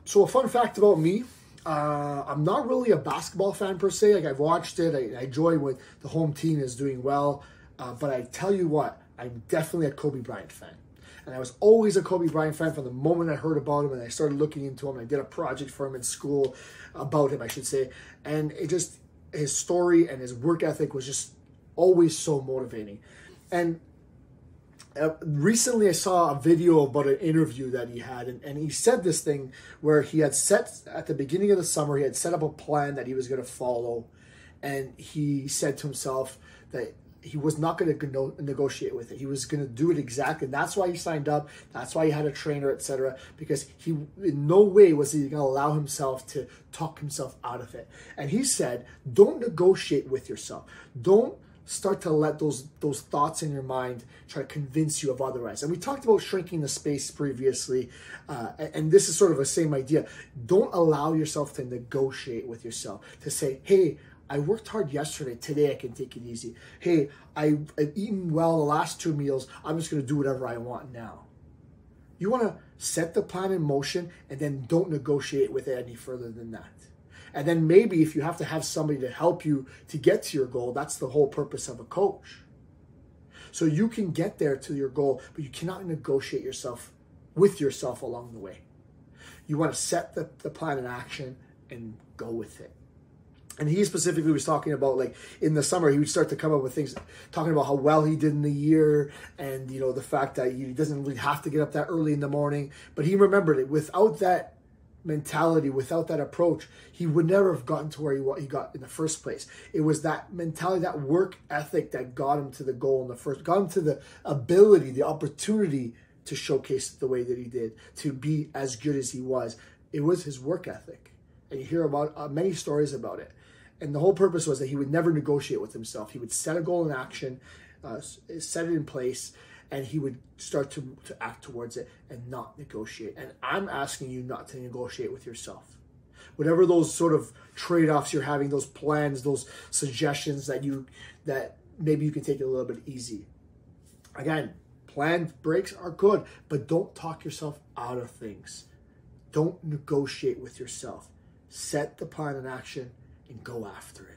So a fun fact about me, I'm not really a basketball fan per se. Like, I've watched it, I enjoy when the home team is doing well, but I tell you what, I'm definitely a Kobe Bryant fan. And I was always a Kobe Bryant fan from the moment I heard about him, and I started looking into him. I did a project for him in school, about him, I should say. And it just, his story and his work ethic was just always so motivating. And recently I saw a video about an interview that he had, and he said this thing where he had set, at the beginning of the summer, he had set up a plan that he was going to follow, and he said to himself that he was not going to negotiate with it. He was going to do it exactly. And that's why he signed up. That's why he had a trainer, etc. Because he, in no way was he going to allow himself to talk himself out of it. And he said, don't negotiate with yourself. Don't start to let those thoughts in your mind try to convince you of otherwise. And we talked about shrinking the space previously, and this is sort of the same idea. Don't allow yourself to negotiate with yourself, to say, hey, I worked hard yesterday, today I can take it easy. Hey, I've eaten well the last 2 meals, I'm just going to do whatever I want now. You want to set the plan in motion and then don't negotiate with it any further than that. And then maybe if you have to have somebody to help you to get to your goal, that's the whole purpose of a coach. So you can get there to your goal, but you cannot negotiate with yourself along the way. You want to set the plan in action and go with it. And he specifically was talking about, like, in the summer, he would start to come up with things, talking about how well he did in the year, and, you know, the fact that he doesn't really have to get up that early in the morning. But he remembered it. Without that mentality, without that approach, he would never have gotten to where he got in the first place. It was that mentality, that work ethic that got him to the goal in the first, got him to the ability, the opportunity to showcase the way that he did, to be as good as he was. It was his work ethic. And you hear about many stories about it. And the whole purpose was that he would never negotiate with himself. He would set a goal in action, set it in place, and he would start to act towards it and not negotiate. And I'm asking you not to negotiate with yourself. Whatever those sort of trade-offs you're having, those plans, those suggestions that maybe you can take it a little bit easy. Again, planned breaks are good, but don't talk yourself out of things. Don't negotiate with yourself. Set the plan in action and go after it.